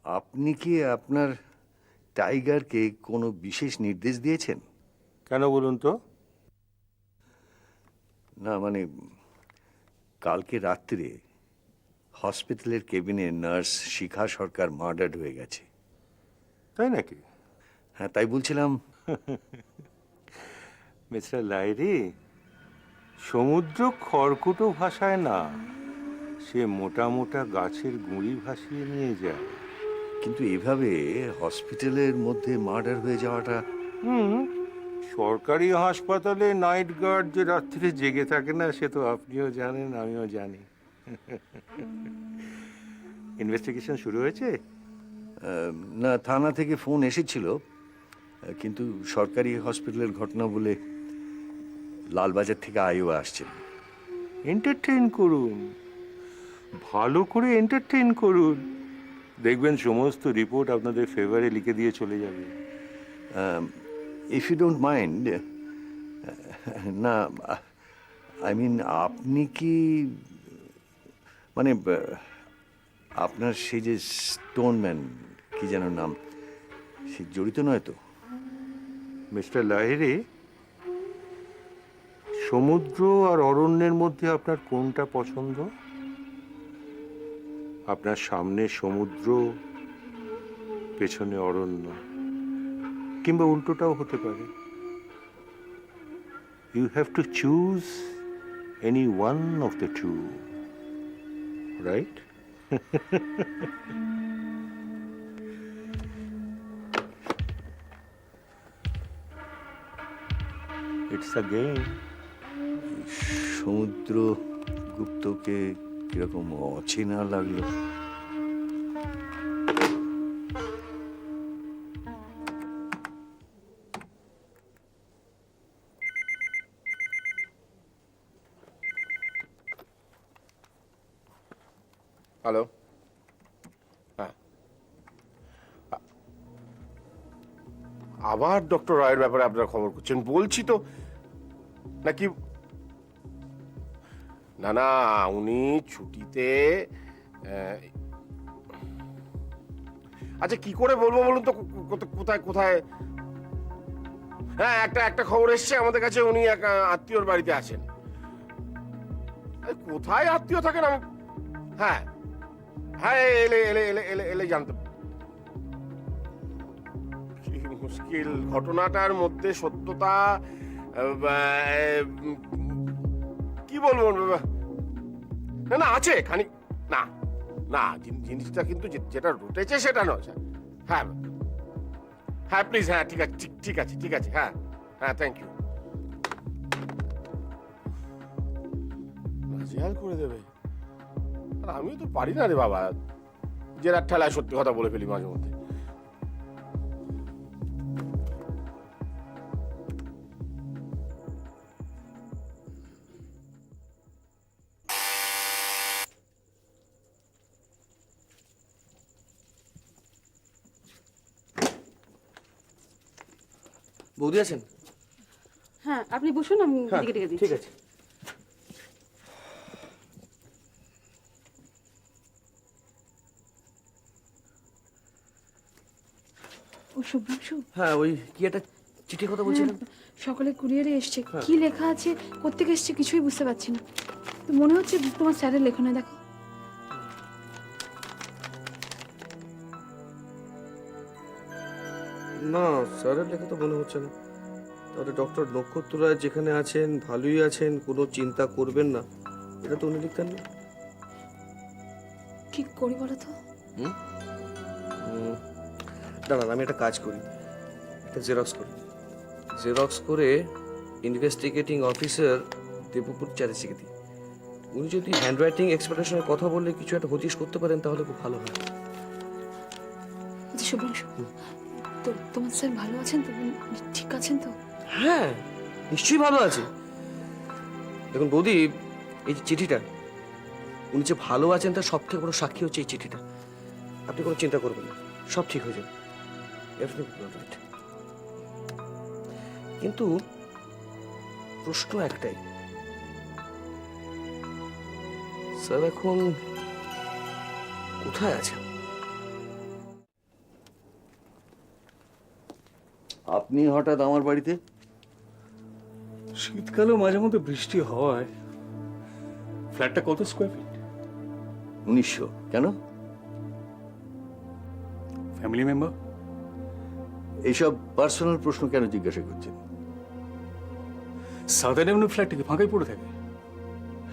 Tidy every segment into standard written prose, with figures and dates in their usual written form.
আপনি কি আপনার টাইগারকে কোনো বিশেষ নির্দেশ দিয়েছেন? কেন বলুন তো? না মানে কালকে রাত্রে হসপিটালের কেবিনে নার্স শিখা সরকার মার্ডার্ড হয়ে গেছে। তাই নাকি? হ্যাঁ, তাই বলছিলাম। মিস্টার লাইরি, সমুদ্র খড়কুটো ভাসায় না, সে মোটা মোটা গাছের গুঁড়ি ভাসিয়ে নিয়ে যায়। কিন্তু এভাবে হসপিটালের মধ্যে মার্ডার হয়ে যাওয়াটা। হুম, সরকারি হাসপাতালে নাইট গার্ড যে রাত্রে জেগে থাকে না, সে তো আপনিও জানেন, আমিও জানি। ইনভেস্টিগেশন শুরু হয়েছে? না, থানা থেকে ফোন এসেছিল, কিন্তু সরকারি হসপিটালের ঘটনা বলে লালবাজার থেকে আইও আসছেন। এন্টারটেইন করুন, ভালো করে এন্টারটেইন করুন, দেখবেন সমস্ত রিপোর্ট আপনাদের ফেভারে লিখে দিয়ে চলে যাবে। ইফ ইউ ডোন্ট মাইন্ড, না আই মিন আপনি কি মানে আপনার সেই যে স্টোনম্যান, কি যেন নাম, সে জড়িত নয় তো? মিস্টার লাহিড়ী, সমুদ্র আর অরণ্যের মধ্যে আপনার কোনটা পছন্দ? আপনার সামনে সমুদ্র, পেছনে অরণ্য, কিংবা উল্টোটাও হতে পারে। You have to choose any one of the two, right? It's a game. সমুদ্র গুপ্তকে কিরকম অচেনা লাগলো। হ্যালো, হ্যাঁ, আবার ডক্টর রায়ের ব্যাপারে আপনারা খবর করছেন? বলছি তো নাকি, না না, উনি ছুটিতে। আচ্ছা, কি করে বলবো বলুন তো, কোথায় কোথায়? হ্যাঁ, একটা খবর এসছে আমাদের কাছে, উনি এক আত্মীয়র বাড়িতে আছেন। কোথায় আত্মীয় থাকেন আমি, হ্যাঁ হ্যাঁ, এলে এলে এলে এলে এলে জানতে। কি মুশকিল, ঘটনাটার মধ্যে সত্যতা কি বলবো, না না আছে খানিক, না না, জিনিসটা কিন্তু যেটা রটেছে সেটা নয়। হ্যাঁ হ্যাঁ, প্লিজ, হ্যাঁ, ঠিক আছে, ঠিক আছে, ঠিক আছে, হ্যাঁ হ্যাঁ, থ্যাংক ইউ। নাজেহাল করে দেবে, আর আমিও তো পারি না রে বাবা, জেরার ঠেলায় সত্যি কথা বলে ফেলি মাঝে মধ্যে। বৌদি আছেন? হ্যাঁ, আপনি বসুন, আমি হ্যাঁ, দিকে ডেকে দিচ্ছি। ঠিক আছে। ও শুভ্রাংশু, হ্যাঁ, ওই কি একটা চিঠির কথা বলছিলাম। সকালে কুরিয়ারে এসছে, কি লেখা আছে, কোত্থেকে এসছে কিছুই বুঝতে পারছি না। তো মনে হচ্ছে তোমার স্যারের লেখনে, দেখো। না, স্যারের লেখা তো মনে হচ্ছে না। তাহলে ডক্টর নক্ষত্র রায় যেখানে আছেন ভালোই আছেন, কোনো চিন্তা করবেন না, এটা তো উনি লিখতেন না। কি করি বলো তো? দাঁড়ান, আমি একটা কাজ করি, একটা জেরক্স করি। জেরক্স করে ইনভেস্টিগেটিং অফিসার দেবপুর চ্যাটার্জিকে দিই। উনি যদি হ্যান্ডরাইটিং এক্সপার্টের সঙ্গে কথা বললে কিছু একটা হদিশ করতে পারেন, তাহলে খুব ভালো হয়। আচ্ছা শুভ্রাংশু, তো তোমার স্যার ভালো আছেন তো, ঠিক আছেন তো? হ্যাঁ, নিশ্চয়ই ভালো আছে। দেখুন বৌদি, এই যে চিঠিটা, উনি যে ভালো আছেন তার সব থেকে বড় সাক্ষী হচ্ছে এই চিঠিটা। আপনি কোনো চিন্তা করবেন না, সব ঠিক হয়ে যাবে। কিন্তু প্রশ্ন একটাই, স্যার এখন কোথায় আছেন? আপনি হঠাৎ আমার বাড়িতে? শীতকালেও মাঝে মধ্যে বৃষ্টি হয়। ফ্ল্যাটটা কত স্কোয়ার ফিট? 1900। কেন? Family member? এইসব পার্সোনাল প্রশ্ন কেন জিজ্ঞাসা করছেন? সাদার্ন এভিনিউ ফ্ল্যাটটা কি ফাঁকাই পড়ে থাকে?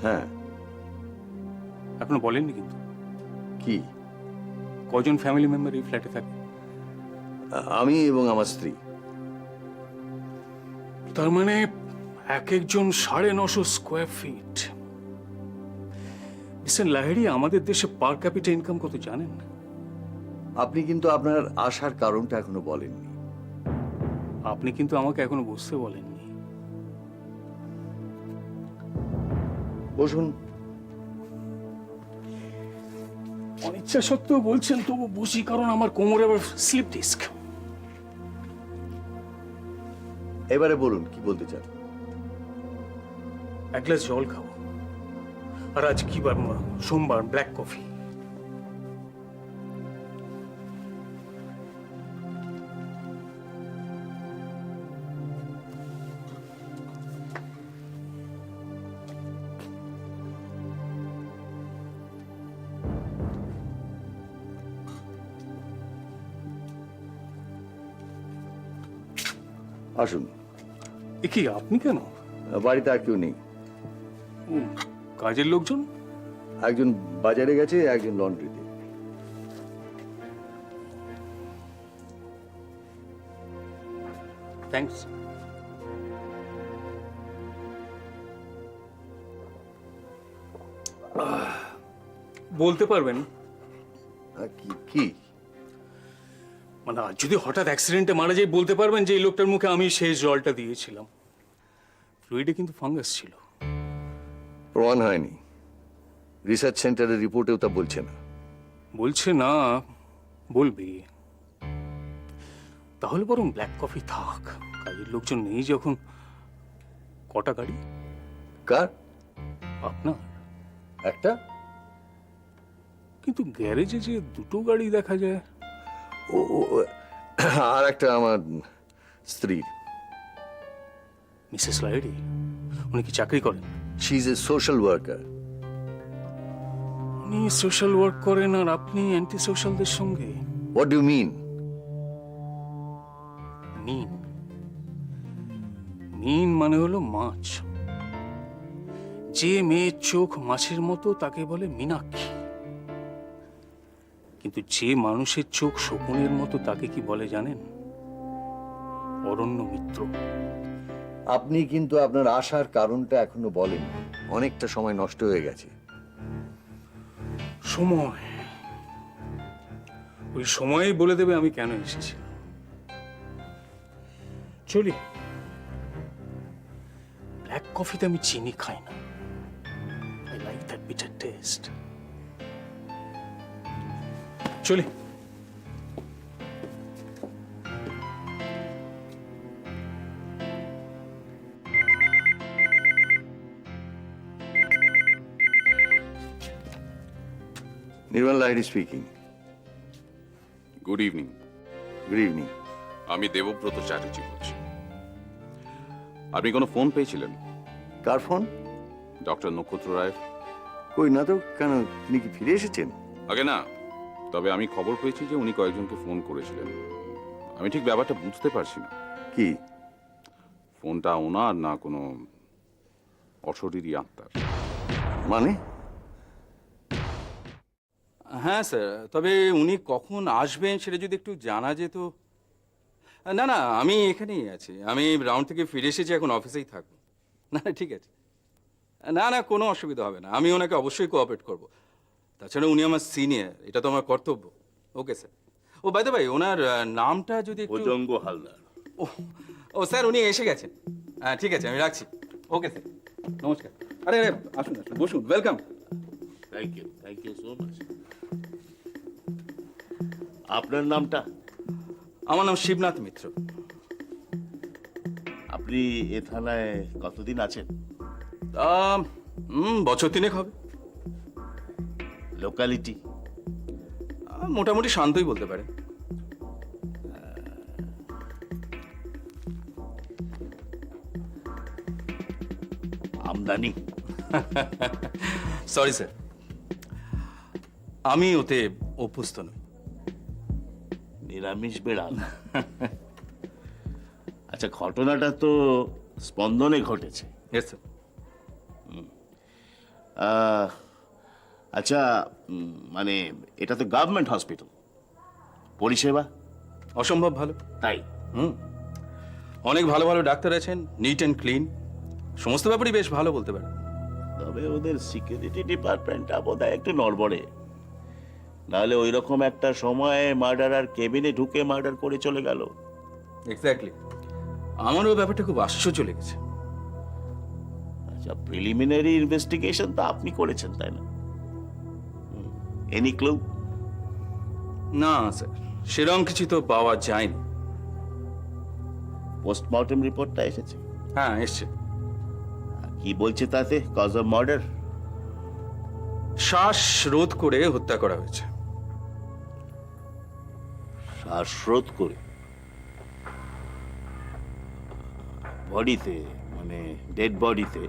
হ্যাঁ। এখনো বলেননি কিন্তু। কি? কজন ফ্যামিলি মেম্বার এই ফ্ল্যাটে থাকে? আমি এবং আমার স্ত্রী। তার মানে এক একজন 950 স্কোয়ার ফিট। মিস্টার লাহিড়ী, আমাদের দেশে পার ক্যাপিটা ইনকাম কত জানেন? আপনি কিন্তু আপনার আসার কারণটা এখনো বলেননি। আপনি কিন্তু আমাকে এখনো বুঝতে বলেননি। বসুন। অনিচ্ছা সত্ত্বেও বলছেন, তবু বসি, কারণ আমার কোমরে আবার স্লিপ ডিস্ক। এবারে বলুন কি বলতে চান। এক গ্লাস জল খাবো। আর আজ কি বার? সোমবার, ব্ল্যাক কফি। আসুন। এ কি, আপনি কেন? বাড়িতে আর কেউ নেই। কাজের লোকজন? একজন বাজারে গেছে, একজন লন্ড্রিতে। থ্যাঙ্কস। বলতে পারবেন কি কি? মানে আজ যদি হঠাৎ অ্যাক্সিডেন্টে মারা যায়, বলতে পারবেন যে এই লোকটার মুখে আমি শেষ জলটা দিয়েছিলাম? ফ্লুইডে কিন্তু ফাঙ্গাস ছিল। প্রমাণ হয়নি। রিসার্চ সেন্টারের রিপোর্টেও তা বলছে না। বলছে না, বলবে। তাহলে বরং ব্ল্যাক কফি থাক। কাজের লোকজন নেই যখন। কটা গাড়ি? কার? আপনার। একটা। কিন্তু গ্যারেজে যে দুটো গাড়ি দেখা যায়। ও আর একটা আমার স্ত্রীর। মিসেস লাহিড়ী, উনি কি চাকরি করেন? She is a social worker. উনি সোশ্যাল ওয়ার্ক করেন আর আপনি অ্যান্টি সোশ্যালদের সঙ্গে? What do mean? মিন মিন মানে হলো মাছ। যে মেয়ের চোখ মাছের মতো তাকে বলে মীনাক্ষী। কিন্তু যে মানুষের চোখ শকুনের মতো তাকে কি বলে জানেন? অরণ্য মিত্র। আপনি কিন্তু আপনার আসার কারণটা এখনো বলেন। অনেকটা সময় নষ্ট হয়ে গেছে। সময়, ওই সময়ই বলে দেবে আমি কেন এসেছি। চলি। ব্ল্যাক কফিতে আমি চিনি খাই না। I like that bitter taste. চলি। Nirmal Lahiri speaking. Good evening. Good evening. আমি দেবব্রত চ্যাটার্জি বলছি। আপনি কোনো ফোন পেয়েছিলেন? কার ফোন? ডক্টর নক্ষত্র রায়। কই না তো। কেন, তিনি কি ফিরে এসেছেন? আগে না, তবে আমি খবর পেয়েছি যে উনি কয়েকজনকে ফোন করেছিলেন। আমি ঠিক ব্যাপারটা বুঝতে পারছি না। কি? ফোনটা ওনার না কোনো অশরীরী আত্মার? মানে? হ্যাঁ স্যার, তবে উনি কখন আসবেন সেটা যদি একটু জানা যেত। না না, আমি এখানেই আছি। আমি রাউন্ড থেকে ফিরে এসেছি, এখন অফিসেই থাকবো। না না, ঠিক আছে। না না, কোনো অসুবিধা হবে না। আমি ওনাকে অবশ্যই কোঅপারেট করব। তাছাড়া উনি আমার সিনিয়র, এটা তো আমার কর্তব্য। Okay sir. Oh by the way, ওনার নামটা যদি একটু... ভুজঙ্গ হালদার। ও ও স্যার, উনি এসে গেছেন। হ্যাঁ ঠিক আছে, আমি রাখছি। ওকে স্যার, নমস্কার। আরে আরে, আসুন আসুন, বসুন, welcome. Thank you so much. আপনার নামটা? আমার নাম শিবনাথ মিত্র। আপনি এ থানায় কতদিন আছেন? বছর তিনেক হবে। লোকালিটি? মোটামুটি শান্তই বলতে পারে। আমদানি? সরি স্যার, আমি ওতে অভ্যস্ত নই। নিরামিষ বেড়াল। আচ্ছা, ঘটনাটা তো স্পন্দনে ঘটেছে। Yes sir. আচ্ছা, মানে এটা তো গভর্নমেন্ট হসপিটাল, পরিষেবা অসম্ভব ভালো। তাই? অনেক ভালো ভালো ডাক্তার আছেন, নিট অ্যান্ড ক্লিন, সমস্ত ব্যাপারই বেশ ভালো বলতে পারেন। তবে ওদের সিকিউরিটি ডিপার্টমেন্টটা বোধহয় একটু নড়বড়ে, নাহলে ওই রকম একটা সময়ে মার্ডারার কেবিনে ঢুকে মার্ডার করে চলে গেল। এক্স্যাক্টলি, আমারও ব্যাপারটা খুব আশ্চর্য লেগেছে। আচ্ছা, প্রিলিমিনারি ইনভেস্টিগেশন তো আপনি করেছেন, তাই না? Any clue? না স্যার, সেরকম কিছু তো পাওয়া যায়নি। পোস্টমর্টেম রিপোর্টটা এসেছে? হ্যাঁ, এসছে। কি বলছে তাতে? Cause of murder? শ্বাসরোধ করে হত্যা করা হয়েছে। শ্বাসরোধ করে? বডিতে, মানে ডেড বডিতে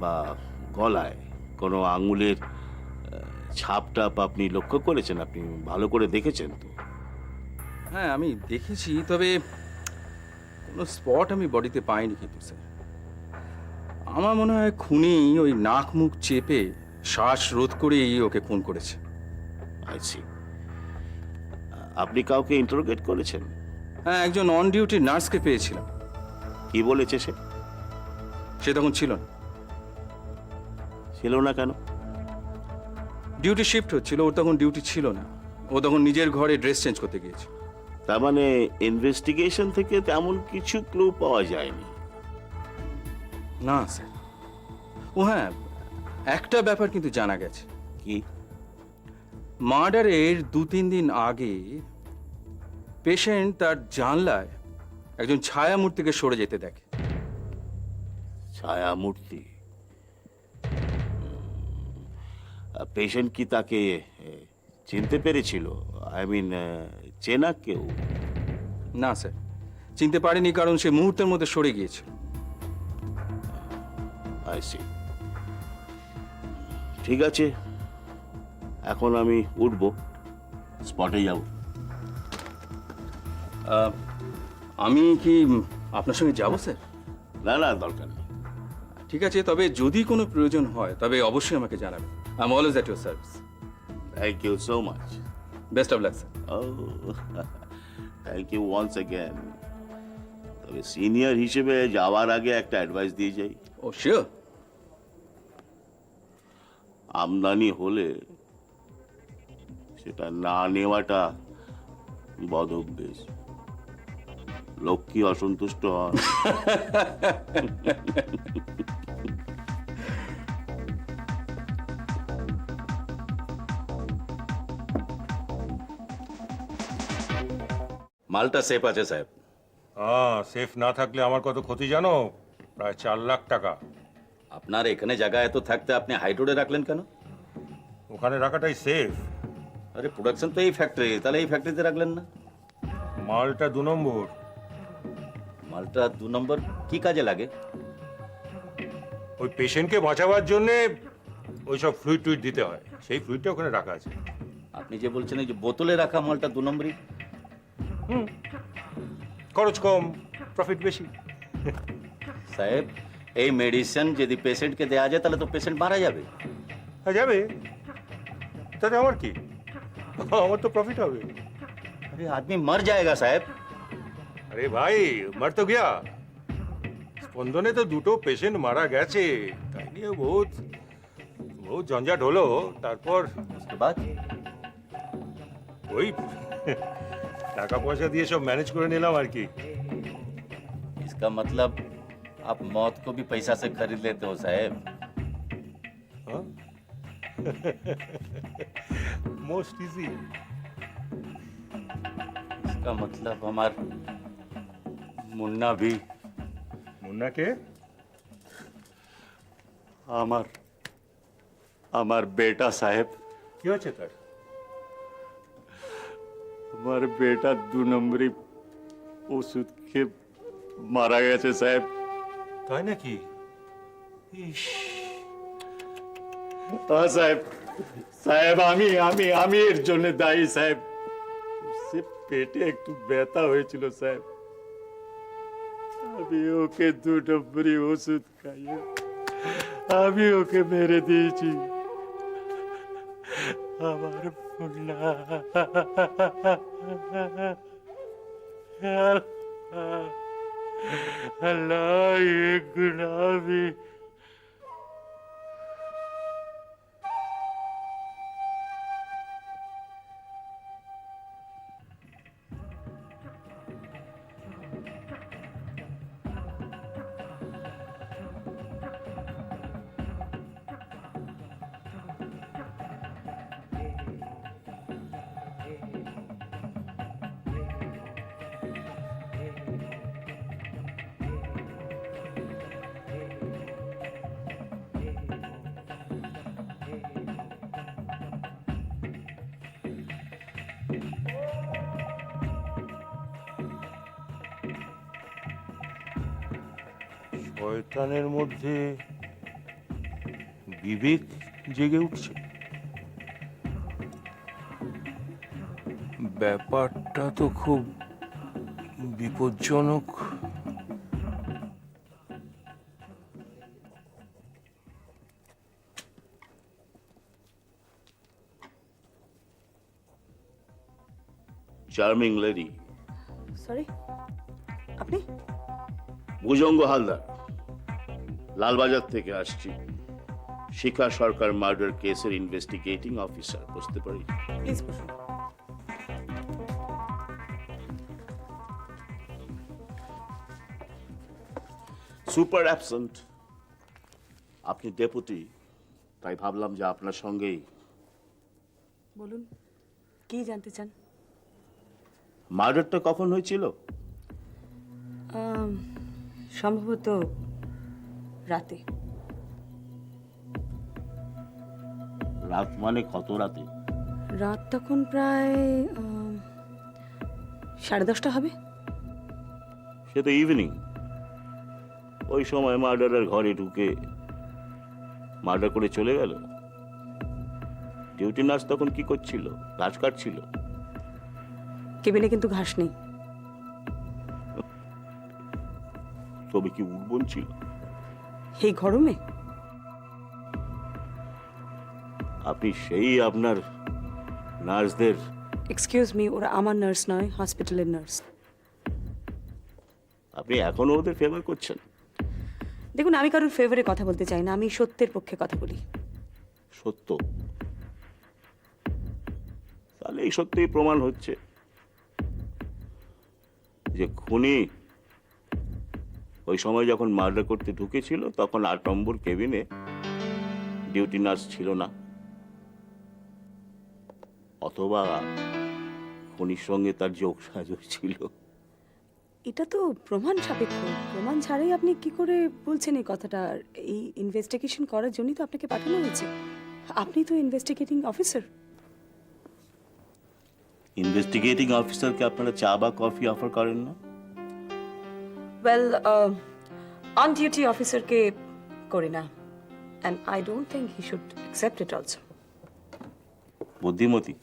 বা গলায় কোনো আঙুলের ছাপ টাপ আপনি লক্ষ্য করেছেন? আপনি ভালো করে দেখেছেন তো? হ্যাঁ, আমি দেখেছি, তবে কোনো স্পট আমি বডিতে পাইনি কিন্তু স্যার। আমার মনে হয় খুনি ওই নাক মুখ চেপে শ্বাস রোধ করেই ওকে খুন করেছে। আইছি। আপনি কাউকে ইন্টারোগেট করেছেন? হ্যাঁ, একজন অন ডিউটি নার্সকে পেয়েছিলাম। কি বলেছে সে? সে তখন ছিল না। ছিল না কেন? ডিউটি শিফট হচ্ছিল, ওর তখন ডিউটি ছিল না। ও তখন নিজের ঘরে ড্রেস চেঞ্জ করতে গিয়েছে। তার মানে ইনভেস্টিগেশন থেকে তেমন কিছু ক্লু পাওয়া যায়নি? না স্যার। ও হ্যাঁ, একটা ব্যাপার কিন্তু জানা গেছে। কি? মার্ডারের 2-3 দিন আগে পেশেন্ট তার জানলায় একজন ছায়ামূর্তিকে সরে যেতে দেখে। ছায়ামূর্তি? পেশেন্ট কি তাকে চিনতে পেরেছিল? আই মিন, চেনা কেউ? না স্যার, চিনতে পারেনি, কারণ সে মুহূর্তের মধ্যে সরে গিয়েছে। I see. ঠিক আছে, এখন আমি উঠবো, স্পটে যাব। আমি কি আপনার সঙ্গে যাব স্যার? না না, দরকার নেই। ঠিক আছে, তবে যদি কোনো প্রয়োজন হয় তবে অবশ্যই আমাকে জানাবেন। I am always at your service. Thank you so much. Best of luck sir. Thank you once again. তবে সিনিয়র হিসেবে যাওয়ার আগে একটা অ্যাডভাইস দিয়ে যাই। Oh sure. আমদানি হলে সেটা না নেওয়াটা বদ অভ্যেস। লক্ষ্মী অসন্তুষ্ট হন। মালটা সেফ আছে সাহেব। হ্যাঁ, সেফ না থাকলে আমার কত ক্ষতি জানো? প্রায় 4 লাখ টাকা। আপনার এখানে জায়গা এত থাকতে আপনি হাই রোডে রাখলেন কেন? ওখানে রাখাটাই সেফ। আরে প্রোডাকশন তো এই ফ্যাক্টরি, তাহলে এই ফ্যাক্টরিতে রাখলেন না? মালটা 2 নম্বর। মালটা 2 নম্বর কি কাজে লাগে? ওই পেশেন্টকে বাঁচাবার জন্যে ওইসব ফ্লুইড টুইড দিতে হয়, সেই ফ্লুইডটা ওখানে রাখা আছে। আপনি যে বলছেন এই যে বোতলে রাখা মালটা 2 নম্বরই। খরচ কম, প্রফিট বেশি। সাহেব, এই মেডিসিন যদি পেশেন্টকে দেওয়া যায় তাহলে তো পেশেন্ট মারা যাবে। হ্যাঁ, যাবে, তাতে আমার কি? আমার তো প্রফিট হবে। আরে আদমি মর যায়গা সাহেব। আরে ভাই, মর তো গিয়া। স্পন্দনে তো 2টো পেশেন্ট মারা গেছে, তাই নিয়ে বহুত ঝঞ্ঝাট হলো। তারপর उसके बाद ওই টাকা পয়সা দিয়ে সব ম্যানেজ করে নিলাম আর কি। इसका मतलब आप मौत को भी पैसा से खरीद लेते हो साहेब। Most easy. इसका मतलब हमार मुन्ना भी। मुन्ना के? আমার বেটা সাহেব। কি হয়েছে তার? আমার বেটা 2 নম্বরই ওষুধ খেয়ে মারা গেছে সাহেব। তাই নাকি? সাহেব সাহেব আমি এর জন্য দায়ী সাহেব। সে পেটে একটু ব্যথা হয়েছিল সাহেব, আমি ওকে 2 নম্বরি ওষুধ খাইয়ে আমি ওকে মেরে দিয়েছি। আমার মুন্না, আল্লাহ ये गुनाह भी শয়তানের মধ্যে বিবেক জেগে উঠছে। ব্যাপারটা তো খুব বিপজ্জনক। Charming lady. সরি, আপনি? ভুজঙ্গ হালদার, লালবাজার থেকে আসছি। শিখা সরকার মার্ডার কেসের ইনভেস্টিগেটিং অফিসার। বুঝতে পারি? প্লিজ বসুন। Super absent. আপনি ডেপুটি, তাই ভাবলাম যে আপনার সঙ্গেই। বলুন, কি জানতে চান? মার্ডারটা কখন হয়েছিল? সম্ভবত রাতে। রাত মানে কত রাতে? রাত তখন প্রায় 10:30 হবে। সে তো ইভিনিং। ওই সময় মার্ডারের ঘরে ঢুকে মার্ডার করে চলে গেল। ডিউটি নার্স তখন কি করছিল? ঘাস কাটছিল। কেবিনে কিন্তু ঘাস নেই। তবে কি উঠবন ছিল? এই গরমে? আপনি সেই আপনার নার্সদের। এক্সকিউজ মি, ওরা আমার নার্স নয়, হসপিটালের নার্স। আপনি এখনো ওদের ফেভার করছেন? দেখুন, আমি কারোর ফেভারে কথা বলতে চাই না, আমি সত্যের পক্ষে কথা বলি। সত্য? তাহলে এই সত্যিই প্রমাণ হচ্ছে যে খুনি ওই সময় যখন মার্ডার করতে ঢুকেছিল তখন 8 নম্বর কেবিনে ডিউটি নার্স ছিল না। অথবা খুনির সঙ্গে তার যোগ সাজস ছিল। এটা তো প্রমাণ সাপেক্ষ। প্রমাণ ছাড়াই আপনি কি করে বলছেন এই কথাটা? আর এই ইনভেস্টিগেশন করার জন্যই তো আপনাকে পাঠানো হয়েছে। আপনি তো ইনভেস্টিগেটিং অফিসার। ইনভেস্টিগেটিং অফিসারকে আপনারা চা বা কফি অফার করেন না? ওয়েল, অন ডিউটি অফিসারকে করি না, and I don't think he should accept it also. বুদ্ধিমতী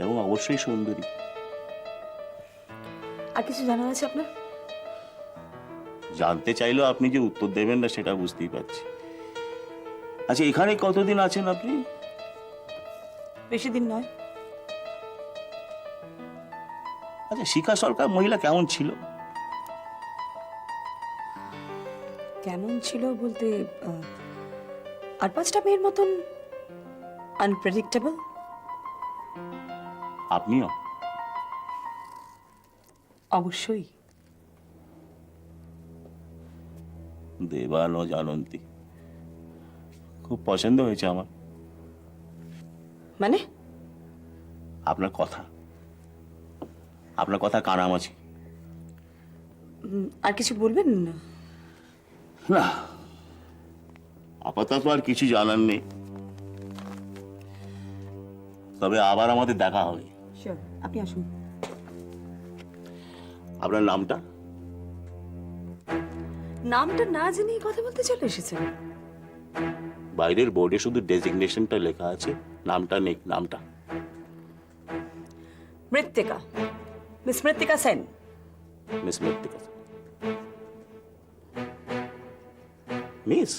এবং অবশ্যই সুন্দরী। আর কিছু জানার আছে আপনার? জানতে চাইলেও আপনি যে উত্তর দেবেন না সেটা বুঝতেই পারছি। আচ্ছা, এখানে কতদিন আছেন আপনি? বেশি দিন নয়। আচ্ছা, শিখা সরকার মহিলা কেমন ছিল? কেমন ছিল বলতে, আর 5টা মেয়ের মতন আনপ্রেডিক্টেবল। আপনিও? অবশ্যই। দেবান ও জানন্তী খুব পছন্দ হয়েছে আমার। মানে? আপনার কথা কানামাছি। আর কিছু বলবেন? না, আপাতত আর কিছু জানার নেই। তবে আবার আমাদের দেখা হবে। শিওর, আপনি আসুন। আপনার নামটা? নামটা না জেনেই কথা বলতে চলে এসেছেন। বাইরের বোর্ডে শুধু ডেজিগনেশনটা লেখা আছে, নামটা নেই, নামটা। মৃত্তিকা, মিস মৃত্তিকা সেন। মিস মৃত্তিকা। মিস